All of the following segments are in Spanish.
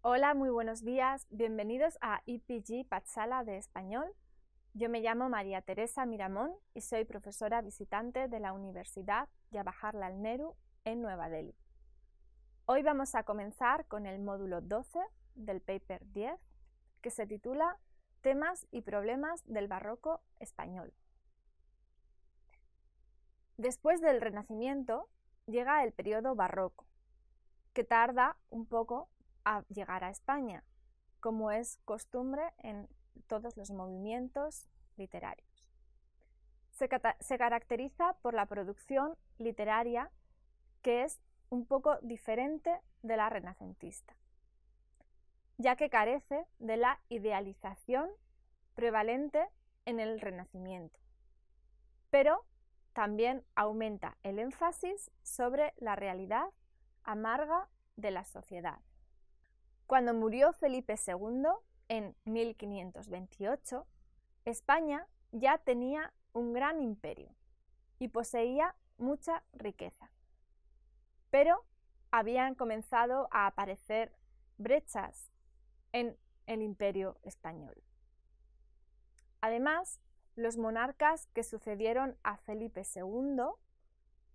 Hola, muy buenos días. Bienvenidos a IPG Pathshala de Español. Yo me llamo María Teresa Miramón y soy profesora visitante de la Universidad Jawaharlal Nehru en Nueva Delhi. Hoy vamos a comenzar con el módulo 12 del paper 10, que se titula Temas y problemas del barroco español. Después del Renacimiento llega el periodo barroco, que tarda un poco a llegar a España, como es costumbre en todos los movimientos literarios. Se caracteriza por la producción literaria que es un poco diferente de la renacentista, ya que carece de la idealización prevalente en el Renacimiento, pero también aumenta el énfasis sobre la realidad amarga de la sociedad. Cuando murió Felipe II en 1528, España ya tenía un gran imperio y poseía mucha riqueza, pero habían comenzado a aparecer brechas en el imperio español. Además, los monarcas que sucedieron a Felipe II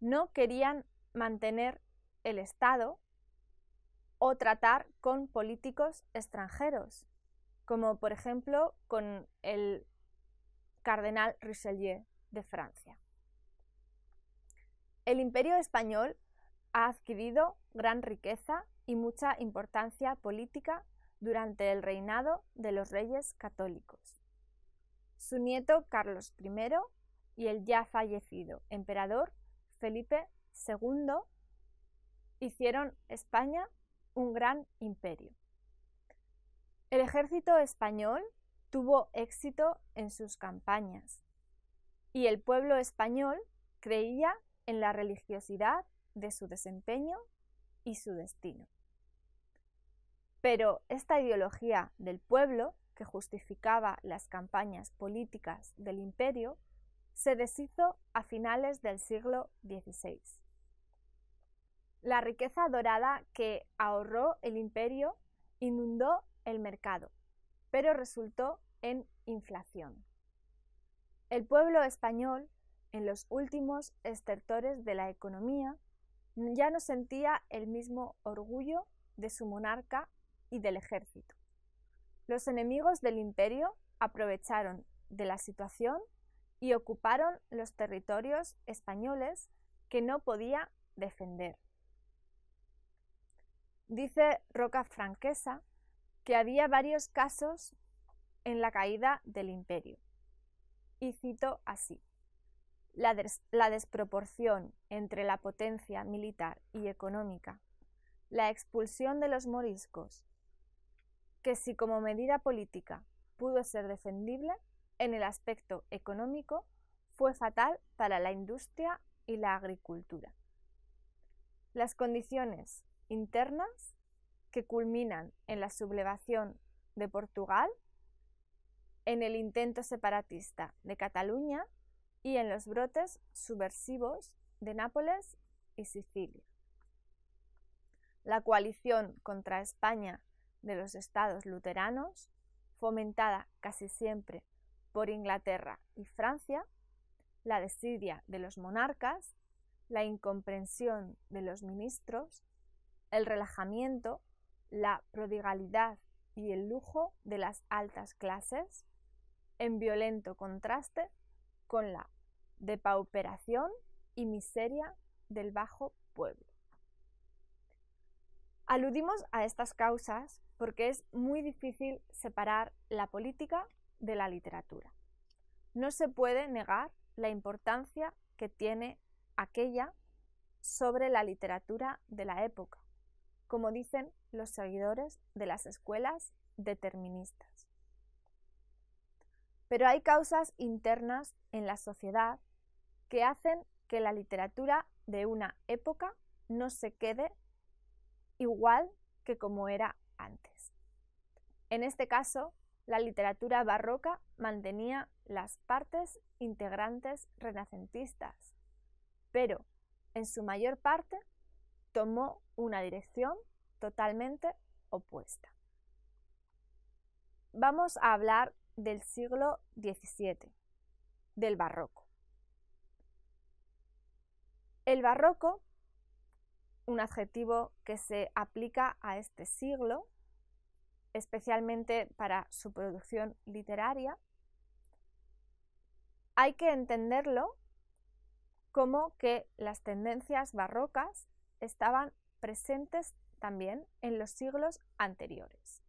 no querían mantener el Estado o tratar con políticos extranjeros, como por ejemplo con el cardenal Richelieu de Francia. El imperio español ha adquirido gran riqueza y mucha importancia política durante el reinado de los reyes católicos. Su nieto Carlos I y el ya fallecido emperador Felipe II hicieron España un gran imperio. El ejército español tuvo éxito en sus campañas y el pueblo español creía en la religiosidad de su desempeño y su destino. Pero esta ideología del pueblo, que justificaba las campañas políticas del imperio, se deshizo a finales del siglo XVI. La riqueza dorada que ahorró el imperio inundó el mercado, pero resultó en inflación. El pueblo español, en los últimos estertores de la economía, ya no sentía el mismo orgullo de su monarca y del ejército. Los enemigos del imperio aprovecharon de la situación y ocuparon los territorios españoles que no podía defender. Dice Roca Franquesa que había varios casos en la caída del imperio, y cito así: la desproporción entre la potencia militar y económica, la expulsión de los moriscos, que si como medida política pudo ser defendible, en el aspecto económico fue fatal para la industria y la agricultura. Las condiciones internas que culminan en la sublevación de Portugal, en el intento separatista de Cataluña y en los brotes subversivos de Nápoles y Sicilia. La coalición contra España de los estados luteranos, fomentada casi siempre por Inglaterra y Francia, la desidia de los monarcas, la incomprensión de los ministros, el relajamiento, la prodigalidad y el lujo de las altas clases, en violento contraste con la depauperación y miseria del bajo pueblo. Aludimos a estas causas porque es muy difícil separar la política de la literatura. No se puede negar la importancia que tiene aquella sobre la literatura de la época, como dicen los seguidores de las escuelas deterministas. Pero hay causas internas en la sociedad que hacen que la literatura de una época no se quede igual que como era antes. En este caso, la literatura barroca mantenía las partes integrantes renacentistas, pero en su mayor parte tomó una dirección totalmente opuesta. vamos a hablar del siglo XVII, del barroco. El barroco, un adjetivo que se aplica a este siglo, especialmente para su producción literaria, hay que entenderlo como que las tendencias barrocas estaban presentes también en los siglos anteriores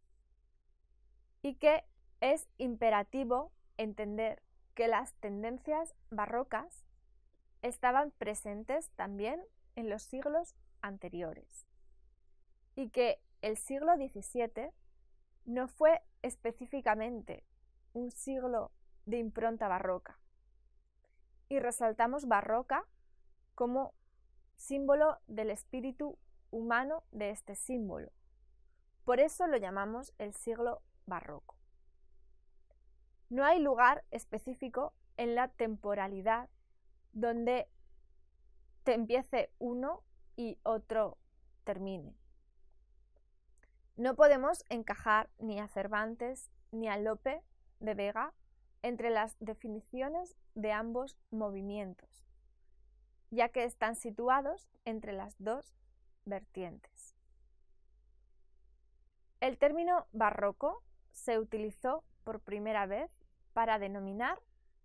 y que es imperativo entender que las tendencias barrocas estaban presentes también en los siglos anteriores y que el siglo XVII no fue específicamente un siglo de impronta barroca, y resaltamos barroca como símbolo del espíritu humano de este símbolo. Por eso lo llamamos el siglo barroco. No hay lugar específico en la temporalidad donde te empiece uno y otro termine. No podemos encajar ni a Cervantes ni a Lope de Vega entre las definiciones de ambos movimientos, ya que están situados entre las dos vertientes. El término barroco se utilizó por primera vez para denominar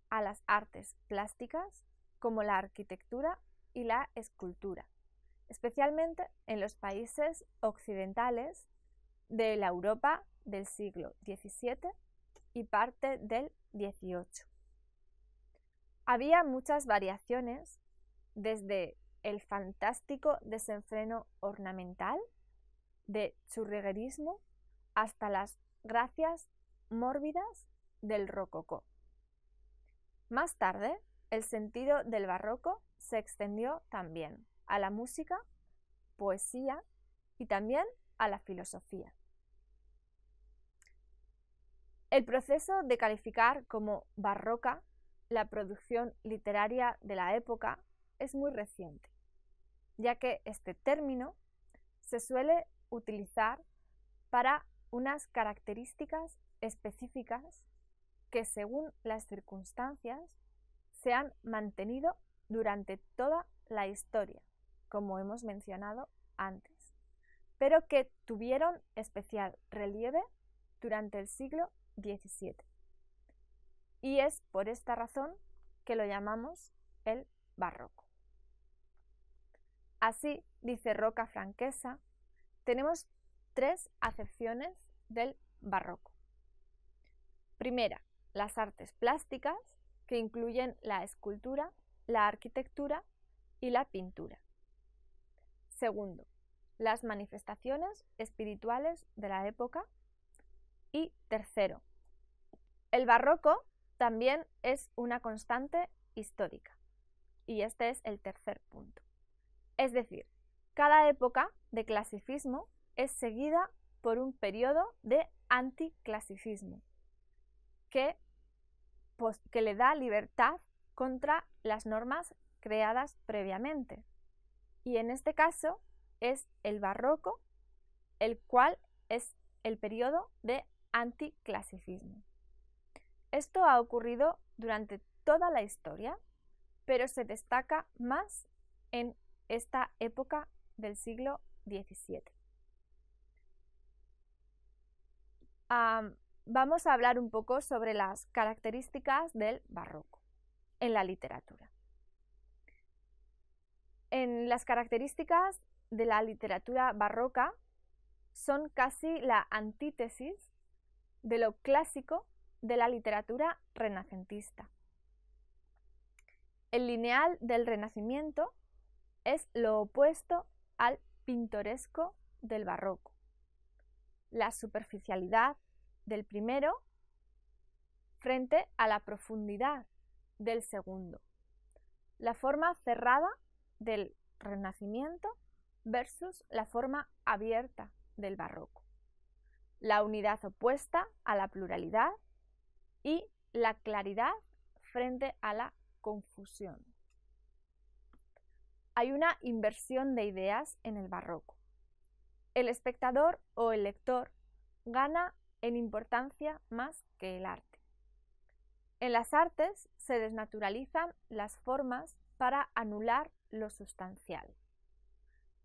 a las artes plásticas como la arquitectura y la escultura, especialmente en los países occidentales de la Europa del siglo XVII y parte del XVIII. Había muchas variaciones, desde el fantástico desenfreno ornamental, de churriguerismo, hasta las gracias mórbidas del rococó. Más tarde, el sentido del barroco se extendió también a la música, poesía y también a la filosofía. El proceso de calificar como barroca la producción literaria de la época es muy reciente, ya que este término se suele utilizar para unas características específicas que, según las circunstancias, se han mantenido durante toda la historia, como hemos mencionado antes, pero que tuvieron especial relieve durante el siglo XVII. Y es por esta razón que lo llamamos el barroco. Así, dice Roca Franquesa, tenemos tres acepciones del barroco. Primera, las artes plásticas, que incluyen la escultura, la arquitectura y la pintura. Segundo, las manifestaciones espirituales de la época. Y tercero, el barroco también es una constante histórica. Y este es el tercer punto. Es decir, cada época de clasicismo es seguida por un periodo de anticlasicismo que le da libertad contra las normas creadas previamente. Y en este caso es el barroco, el cual es el periodo de anticlasicismo. Esto ha ocurrido durante toda la historia, pero se destaca más en esta época del siglo XVII. Vamos a hablar un poco sobre las características del barroco en la literatura. En las características de la literatura barroca son casi la antítesis de lo clásico de la literatura renacentista. El lineal del Renacimiento es lo opuesto al pintoresco del barroco. La superficialidad del primero frente a la profundidad del segundo. La forma cerrada del Renacimiento versus la forma abierta del barroco. La unidad opuesta a la pluralidad y la claridad frente a la confusión. Hay una inversión de ideas en el barroco. El espectador o el lector gana en importancia más que el arte. En las artes se desnaturalizan las formas para anular lo sustancial.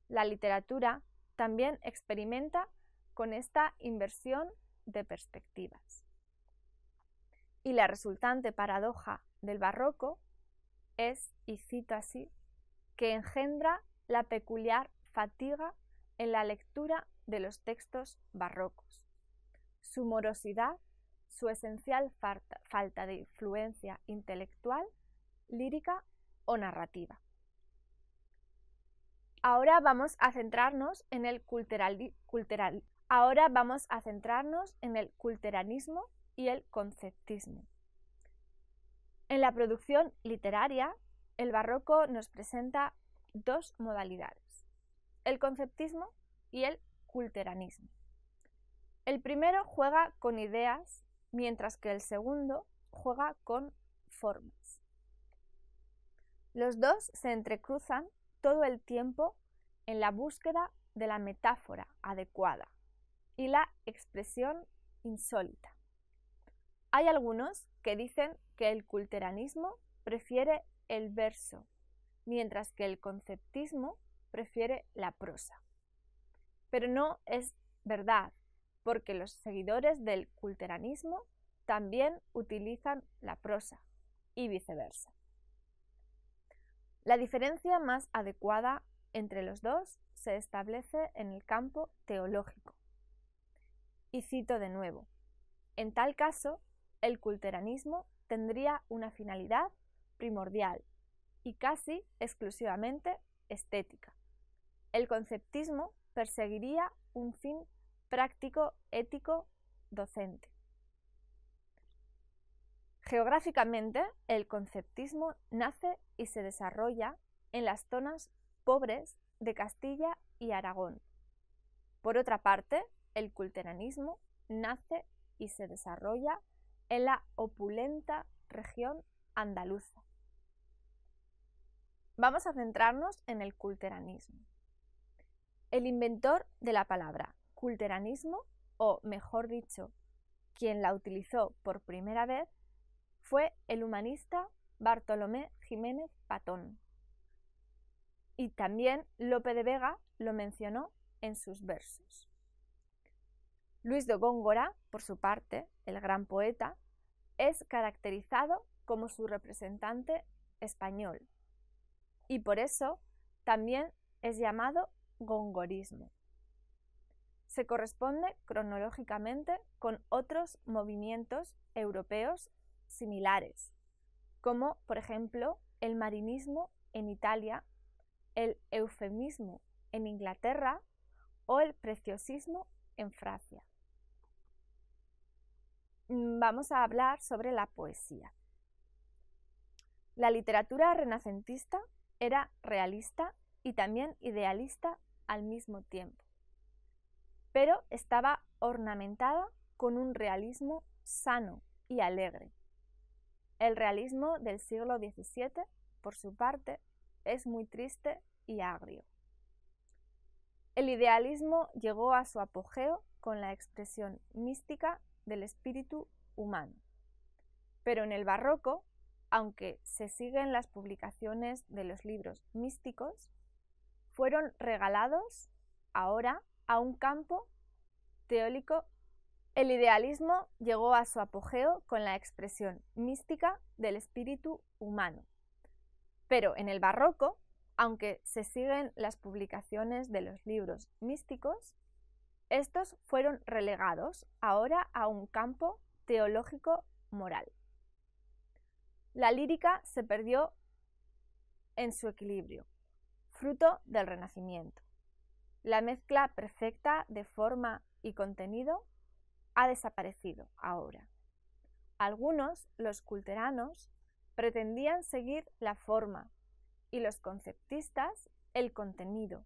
La literatura también experimenta con esta inversión de perspectivas. Y la resultante paradoja del barroco es, y cito así, que engendra la peculiar fatiga en la lectura de los textos barrocos, su morosidad, su esencial falta de influencia intelectual, lírica o narrativa. Ahora vamos a centrarnos en el culteranismo y el conceptismo. En la producción literaria, el barroco nos presenta dos modalidades, el conceptismo y el culteranismo. El primero juega con ideas, mientras que el segundo juega con formas. Los dos se entrecruzan todo el tiempo en la búsqueda de la metáfora adecuada y la expresión insólita. Hay algunos que dicen que el culteranismo prefiere el verso, mientras que el conceptismo prefiere la prosa. Pero no es verdad, porque los seguidores del culteranismo también utilizan la prosa y viceversa. La diferencia más adecuada entre los dos se establece en el campo teológico. Y cito de nuevo, en tal caso, el culteranismo tendría una finalidad primordial y casi exclusivamente estética. El conceptismo perseguiría un fin práctico, ético, docente. Geográficamente, el conceptismo nace y se desarrolla en las zonas pobres de Castilla y Aragón. Por otra parte, el culteranismo nace y se desarrolla en la opulenta región andaluza. Vamos a centrarnos en el culteranismo. El inventor de la palabra culteranismo, o mejor dicho, quien la utilizó por primera vez, fue el humanista Bartolomé Jiménez Patón. Y también Lope de Vega lo mencionó en sus versos. Luis de Góngora, por su parte, el gran poeta, es caracterizado como su representante español y por eso también es llamado gongorismo. Se corresponde cronológicamente con otros movimientos europeos similares, como por ejemplo el marinismo en Italia, el eufemismo en Inglaterra o el preciosismo en Francia. Vamos a hablar sobre la poesía. La literatura renacentista era realista y también idealista al mismo tiempo, pero estaba ornamentada con un realismo sano y alegre. El realismo del siglo XVII, por su parte, es muy triste y agrio. El idealismo llegó a su apogeo con la expresión mística del espíritu humano. Pero en el barroco, aunque se siguen las publicaciones de los libros místicos, fueron regalados ahora a un campo teórico. El idealismo llegó a su apogeo con la expresión mística del espíritu humano. Pero en el barroco, aunque se siguen las publicaciones de los libros místicos, estos fueron relegados ahora a un campo teológico moral. La lírica se perdió en su equilibrio, fruto del Renacimiento. La mezcla perfecta de forma y contenido ha desaparecido ahora. Algunos, los culteranos, pretendían seguir la forma y los conceptistas el contenido,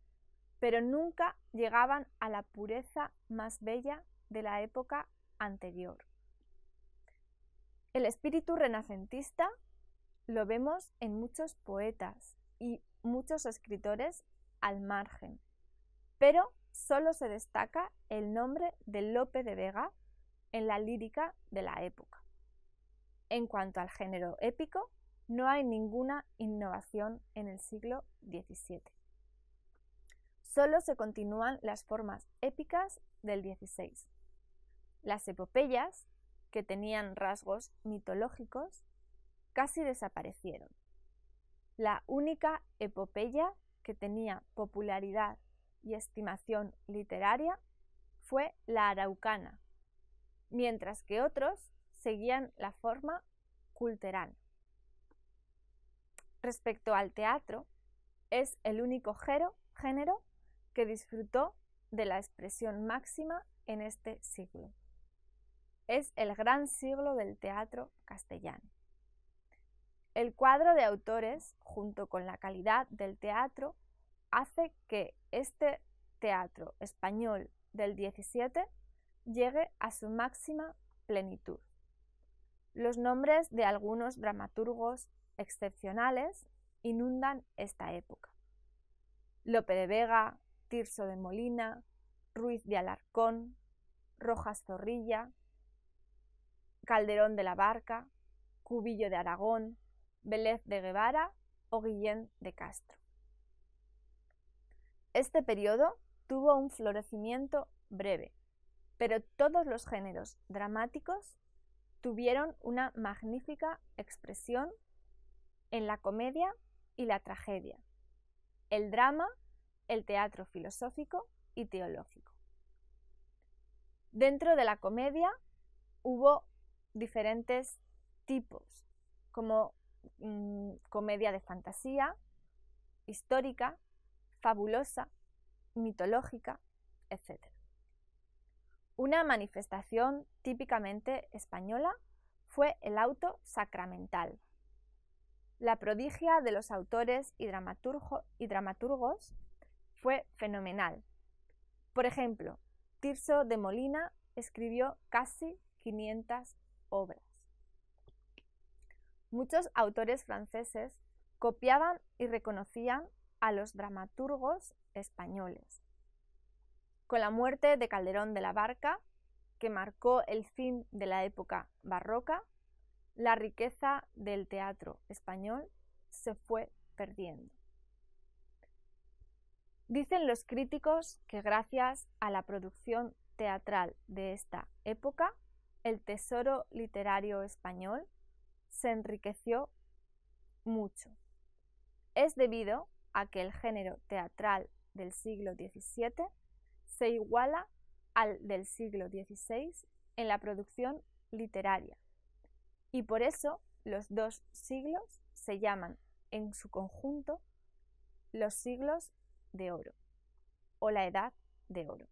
pero nunca llegaban a la pureza más bella de la época anterior. El espíritu renacentista lo vemos en muchos poetas y muchos escritores al margen, pero solo se destaca el nombre de Lope de Vega en la lírica de la época. En cuanto al género épico, no hay ninguna innovación en el siglo XVII. Solo se continúan las formas épicas del XVI. Las epopeyas, que tenían rasgos mitológicos, casi desaparecieron. La única epopeya que tenía popularidad y estimación literaria fue la araucana, mientras que otros seguían la forma culterana. Respecto al teatro, es el único género que disfrutó de la expresión máxima en este siglo. Es el gran siglo del teatro castellano. El cuadro de autores, junto con la calidad del teatro, hace que este teatro español del XVII llegue a su máxima plenitud. Los nombres de algunos dramaturgos excepcionales inundan esta época. Lope de Vega, Tirso de Molina, Ruiz de Alarcón, Rojas Zorrilla, Calderón de la Barca, Cubillo de Aragón, Vélez de Guevara o Guillén de Castro. Este periodo tuvo un florecimiento breve, pero todos los géneros dramáticos tuvieron una magnífica expresión en la comedia y la tragedia, el drama, el teatro filosófico y teológico. Dentro de la comedia hubo diferentes tipos, como comedia de fantasía, histórica, fabulosa, mitológica, etc. Una manifestación típicamente española fue el auto sacramental. La prodigia de los autores y dramaturgos fue fenomenal. Por ejemplo, Tirso de Molina escribió casi 500 obras. Muchos autores franceses copiaban y reconocían a los dramaturgos españoles. Con la muerte de Calderón de la Barca, que marcó el fin de la época barroca, la riqueza del teatro español se fue perdiendo. Dicen los críticos que gracias a la producción teatral de esta época, el tesoro literario español se enriqueció mucho. Es debido a que el género teatral del siglo XVII se iguala al del siglo XVI en la producción literaria, y por eso los dos siglos se llaman en su conjunto los siglos de oro o la edad de oro.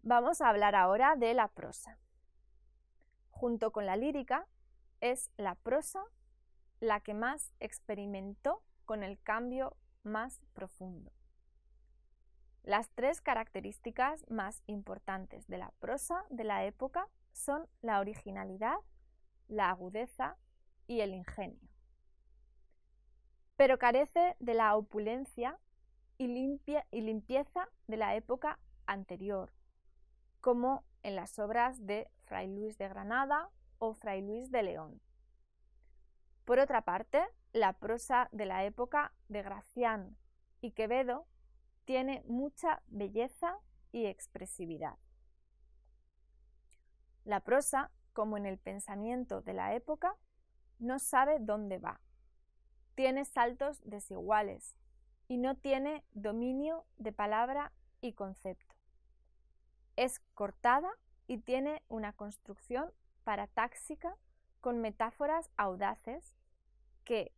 Vamos a hablar ahora de la prosa. Junto con la lírica, es la prosa la que más experimentó con el cambio más profundo. Las tres características más importantes de la prosa de la época son la originalidad, la agudeza y el ingenio. Pero carece de la opulencia y limpieza de la época anterior, como en las obras de Fray Luis de Granada o Fray Luis de León. Por otra parte, la prosa de la época de Gracián y Quevedo tiene mucha belleza y expresividad. La prosa, como en el pensamiento de la época, no sabe dónde va. Tiene saltos desiguales y no tiene dominio de palabra y concepto. Es cortada y tiene una construcción paratáxica con metáforas audaces que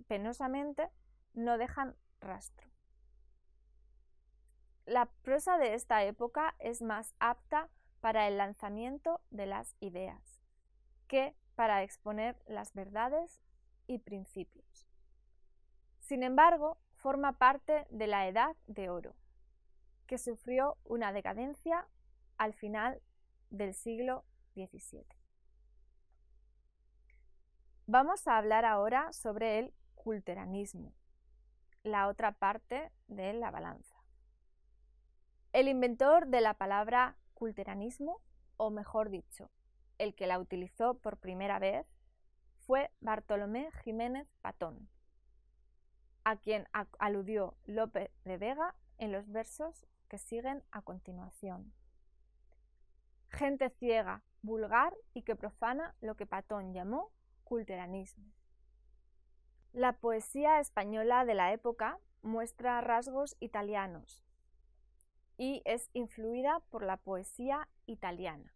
penosamente no dejan rastro. La prosa de esta época es más apta para el lanzamiento de las ideas que para exponer las verdades y principios. Sin embargo, forma parte de la Edad de Oro, que sufrió una decadencia al final del siglo XVII. Vamos a hablar ahora sobre el culteranismo, la otra parte de la balanza. El inventor de la palabra culteranismo, o mejor dicho, el que la utilizó por primera vez, fue Bartolomé Jiménez Patón, a quien aludió Lope de Vega en los versos que siguen a continuación. Gente ciega, vulgar y que profana lo que Patón llamó culteranismo. La poesía española de la época muestra rasgos italianos y es influida por la poesía italiana.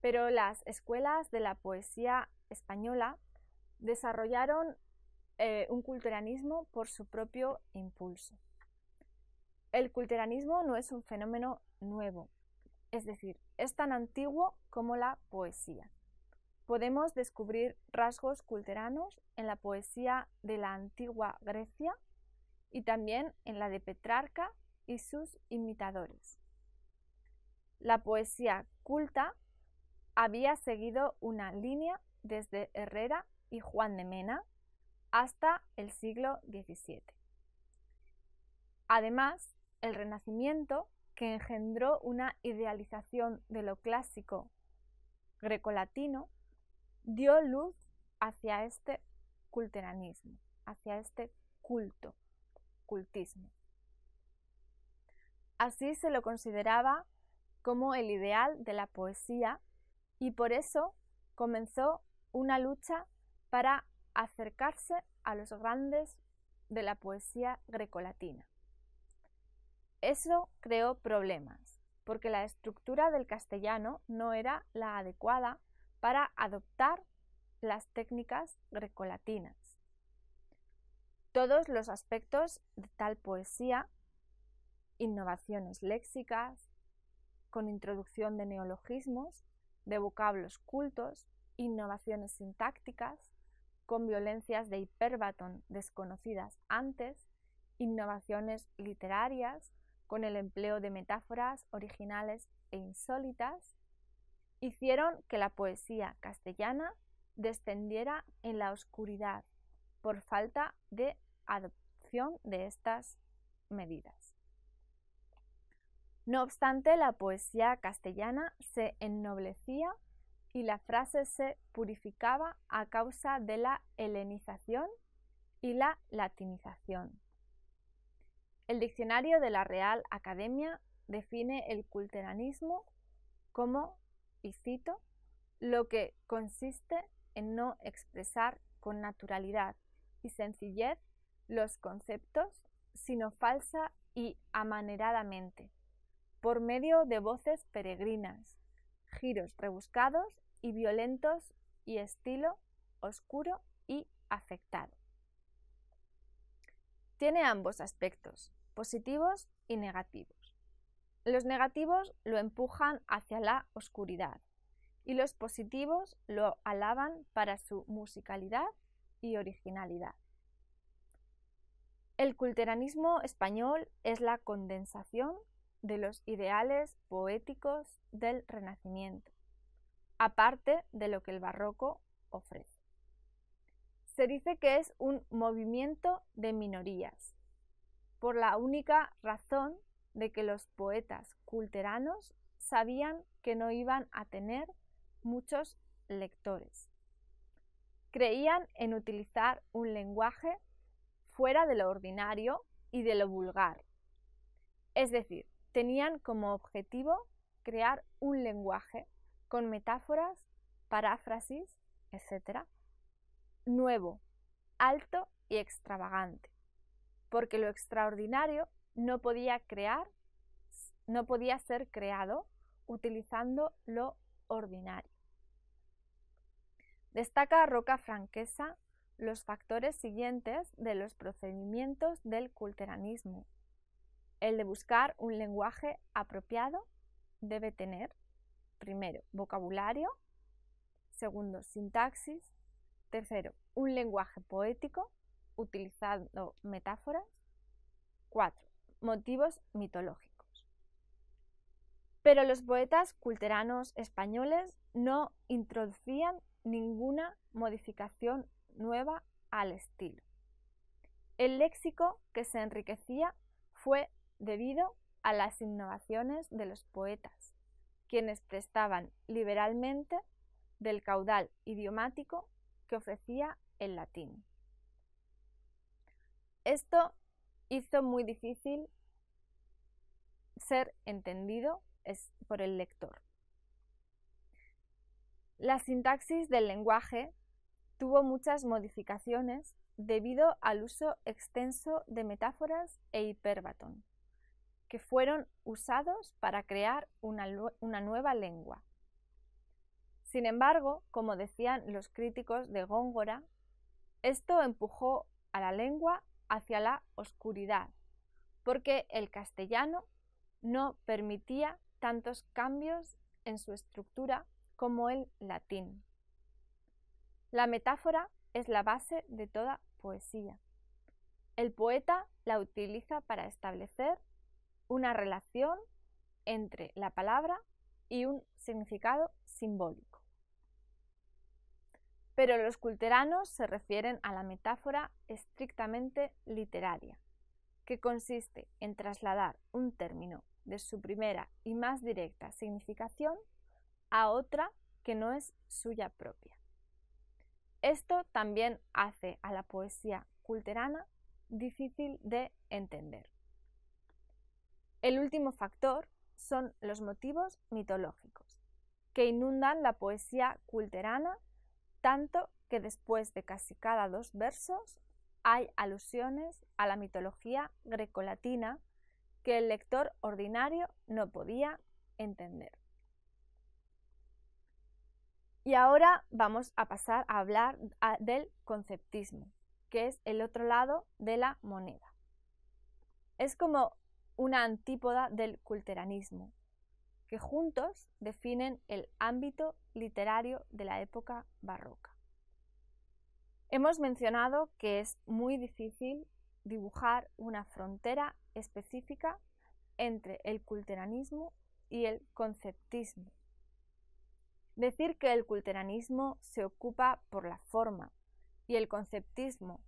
Pero las escuelas de la poesía española desarrollaron un culteranismo por su propio impulso. El culteranismo no es un fenómeno nuevo, es decir, es tan antiguo como la poesía. Podemos descubrir rasgos culteranos en la poesía de la antigua Grecia y también en la de Petrarca y sus imitadores. La poesía culta había seguido una línea desde Herrera y Juan de Mena hasta el siglo XVII. Además, el Renacimiento, que engendró una idealización de lo clásico grecolatino, dio luz hacia este culteranismo, hacia este cultismo. Así se lo consideraba como el ideal de la poesía y por eso comenzó una lucha para acercarse a los grandes de la poesía grecolatina. Eso creó problemas, porque la estructura del castellano no era la adecuada para adoptar las técnicas grecolatinas. Todos los aspectos de tal poesía, innovaciones léxicas, con introducción de neologismos, de vocablos cultos, innovaciones sintácticas, con violencias de hipérbatón desconocidas antes, innovaciones literarias, con el empleo de metáforas originales e insólitas, hicieron que la poesía castellana descendiera en la oscuridad por falta de adopción de estas medidas. No obstante, la poesía castellana se ennoblecía y la frase se purificaba a causa de la helenización y la latinización. El diccionario de la Real Academia define el culteranismo como, y cito, lo que consiste en no expresar con naturalidad y sencillez los conceptos, sino falsa y amaneradamente, por medio de voces peregrinas, giros rebuscados y violentos y estilo oscuro y afectado. Tiene ambos aspectos, positivos y negativos. Los negativos lo empujan hacia la oscuridad y los positivos lo alaban para su musicalidad y originalidad. El culteranismo español es la condensación de los ideales poéticos del Renacimiento, aparte de lo que el barroco ofrece. Se dice que es un movimiento de minorías, por la única razón de que los poetas culteranos sabían que no iban a tener muchos lectores. Creían en utilizar un lenguaje fuera de lo ordinario y de lo vulgar. Es decir, tenían como objetivo crear un lenguaje con metáforas, paráfrasis, etc., nuevo, alto y extravagante, porque lo extraordinario no podía ser creado utilizando lo ordinario. Destaca Roca Franquesa los factores siguientes de los procedimientos del culteranismo. El de buscar un lenguaje apropiado debe tener, primero, vocabulario, segundo, sintaxis, tercero, un lenguaje poético, utilizando metáforas, 4, motivos mitológicos. Pero los poetas culteranos españoles no introducían ninguna modificación nueva al estilo. El léxico que se enriquecía fue debido a las innovaciones de los poetas, quienes prestaban liberalmente del caudal idiomático que ofrecía el latín. Esto hizo muy difícil ser entendido por el lector. La sintaxis del lenguaje tuvo muchas modificaciones debido al uso extenso de metáforas e hipérbatón, que fueron usados para crear una nueva lengua. Sin embargo, como decían los críticos de Góngora, esto empujó a la lengua hacia la oscuridad, porque el castellano no permitía tantos cambios en su estructura como el latín. La metáfora es la base de toda poesía. El poeta la utiliza para establecer una relación entre la palabra y un significado simbólico. Pero los culteranos se refieren a la metáfora estrictamente literaria, que consiste en trasladar un término de su primera y más directa significación a otra que no es suya propia. Esto también hace a la poesía culterana difícil de entender. El último factor son los motivos mitológicos, que inundan la poesía culterana tanto que después de casi cada 2 versos hay alusiones a la mitología grecolatina que el lector ordinario no podía entender. Y ahora vamos a pasar a hablar del conceptismo, que es el otro lado de la moneda. Es como una antípoda del culteranismo, que juntos definen el ámbito literario de la época barroca. Hemos mencionado que es muy difícil dibujar una frontera específica entre el culteranismo y el conceptismo. Decir que el culteranismo se ocupa por la forma y el conceptismo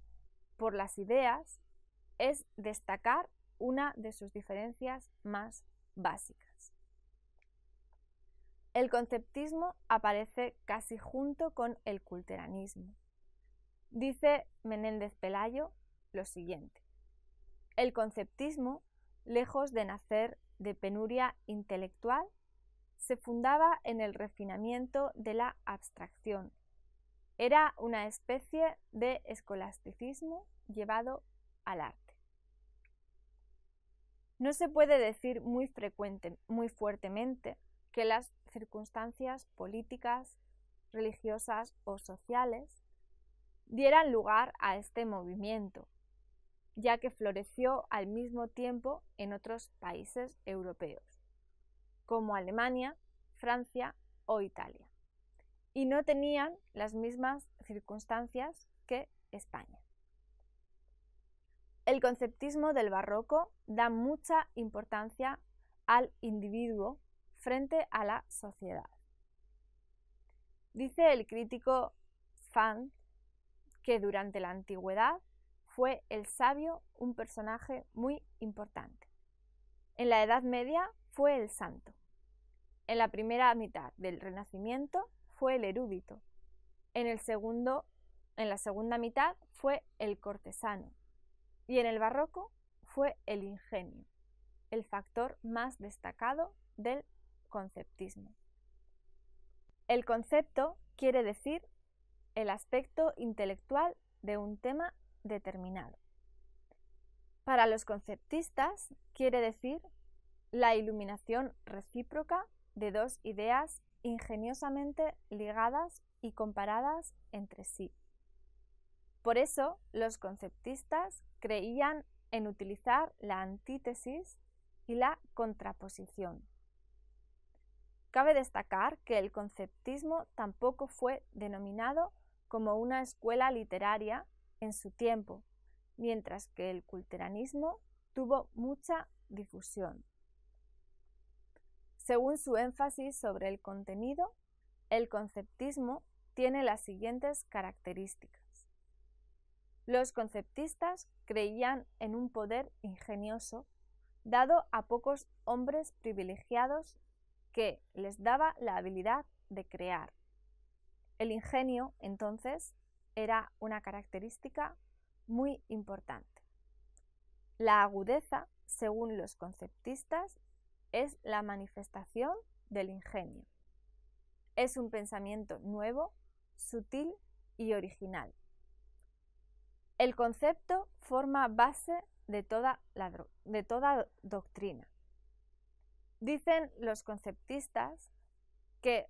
por las ideas es destacar una de sus diferencias más básicas. El conceptismo aparece casi junto con el culteranismo. Dice Menéndez Pelayo lo siguiente: el conceptismo, lejos de nacer de penuria intelectual, se fundaba en el refinamiento de la abstracción. Era una especie de escolasticismo llevado al arte. No se puede decir muy fuertemente que las circunstancias políticas, religiosas o sociales dieran lugar a este movimiento, ya que floreció al mismo tiempo en otros países europeos, como Alemania, Francia o Italia, y no tenían las mismas circunstancias que España. El conceptismo del barroco da mucha importancia al individuo frente a la sociedad. Dice el crítico Sfand que durante la antigüedad fue el sabio un personaje muy importante. En la Edad Media fue el santo. En la primera mitad del Renacimiento fue el erudito. En la segunda mitad fue el cortesano. Y en el barroco fue el ingenio, el factor más destacado del conceptismo. El concepto quiere decir el aspecto intelectual de un tema determinado. Para los conceptistas quiere decir la iluminación recíproca de 2 ideas ingeniosamente ligadas y comparadas entre sí. Por eso, los conceptistas creían en utilizar la antítesis y la contraposición. Cabe destacar que el conceptismo tampoco fue denominado como una escuela literaria en su tiempo, mientras que el culteranismo tuvo mucha difusión. Según su énfasis sobre el contenido, el conceptismo tiene las siguientes características. Los conceptistas creían en un poder ingenioso dado a pocos hombres privilegiados que les daba la habilidad de crear. El ingenio, entonces, era una característica muy importante. La agudeza, según los conceptistas, es la manifestación del ingenio. Es un pensamiento nuevo, sutil y original. El concepto forma base de toda doctrina. Dicen los conceptistas que,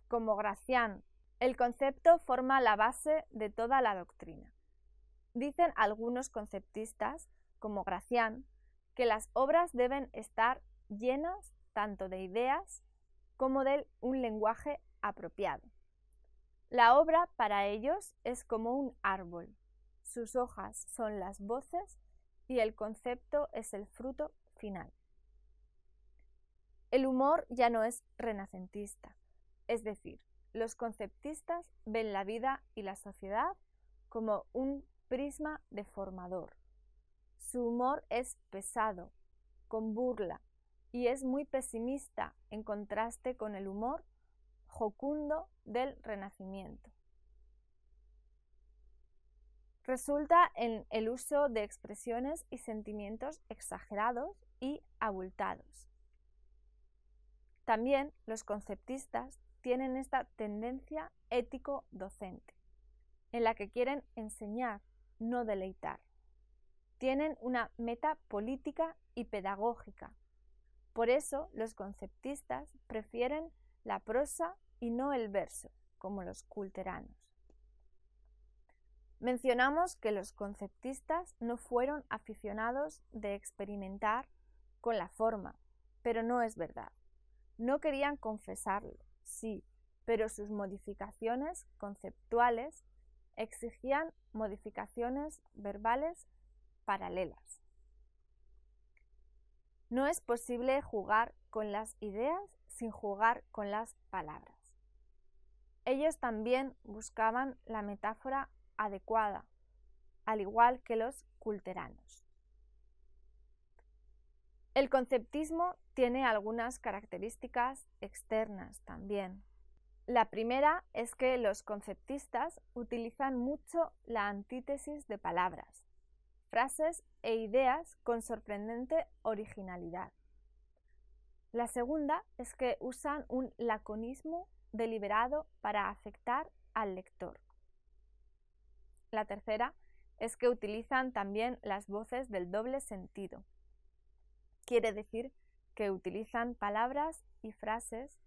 como Gracián, el concepto forma la base de toda la doctrina. Dicen algunos conceptistas, como Gracián, que las obras deben estar llenas tanto de ideas como de un lenguaje apropiado. La obra para ellos es como un árbol. Sus hojas son las voces y el concepto es el fruto final. El humor ya no es renacentista, es decir, los conceptistas ven la vida y la sociedad como un prisma deformador. Su humor es pesado, con burla, y es muy pesimista en contraste con el humor jocundo del Renacimiento. Resulta en el uso de expresiones y sentimientos exagerados y abultados. También los conceptistas tienen esta tendencia ético-docente, en la que quieren enseñar, no deleitar. Tienen una meta política y pedagógica. Por eso los conceptistas prefieren la prosa y no el verso, como los culteranos. Mencionamos que los conceptistas no fueron aficionados de experimentar con la forma, pero no es verdad. No querían confesarlo, sí, pero sus modificaciones conceptuales exigían modificaciones verbales paralelas. No es posible jugar con las ideas sin jugar con las palabras. Ellos también buscaban la metáfora adecuada, al igual que los culteranos. El conceptismo tiene algunas características externas también. La primera es que los conceptistas utilizan mucho la antítesis de palabras, frases e ideas con sorprendente originalidad. La segunda es que usan un laconismo deliberado para afectar al lector. La tercera es que utilizan también las voces del doble sentido. Quiere decir que utilizan palabras y frases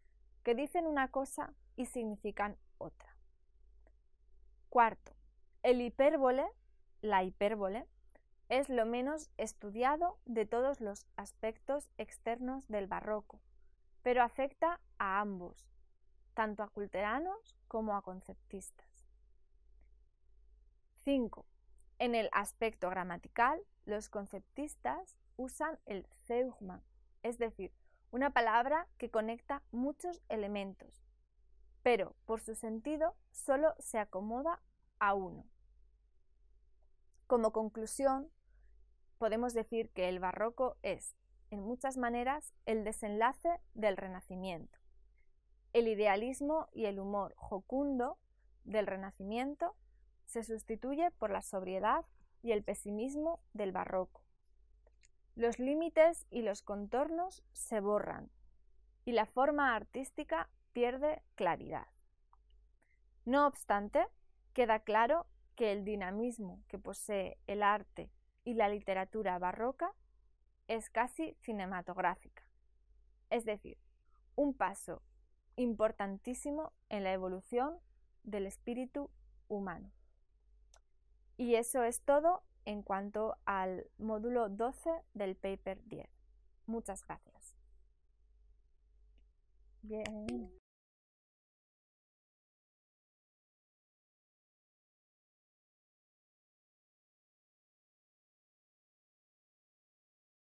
que dicen una cosa y significan otra. Cuarto, la hipérbole, es lo menos estudiado de todos los aspectos externos del barroco, pero afecta a ambos, tanto a culteranos como a conceptistas. 5. En el aspecto gramatical, los conceptistas usan el zeugma, es decir, una palabra que conecta muchos elementos, pero por su sentido solo se acomoda a uno. Como conclusión, podemos decir que el barroco es, en muchas maneras, el desenlace del Renacimiento. El idealismo y el humor jocundo del Renacimiento se sustituye por la sobriedad y el pesimismo del barroco. Los límites y los contornos se borran y la forma artística pierde claridad. No obstante, queda claro que el dinamismo que posee el arte y la literatura barroca es casi cinematográfica, es decir, un paso importantísimo en la evolución del espíritu humano. Y eso es todo en cuanto al módulo 12 del paper 10. Muchas gracias. Bien.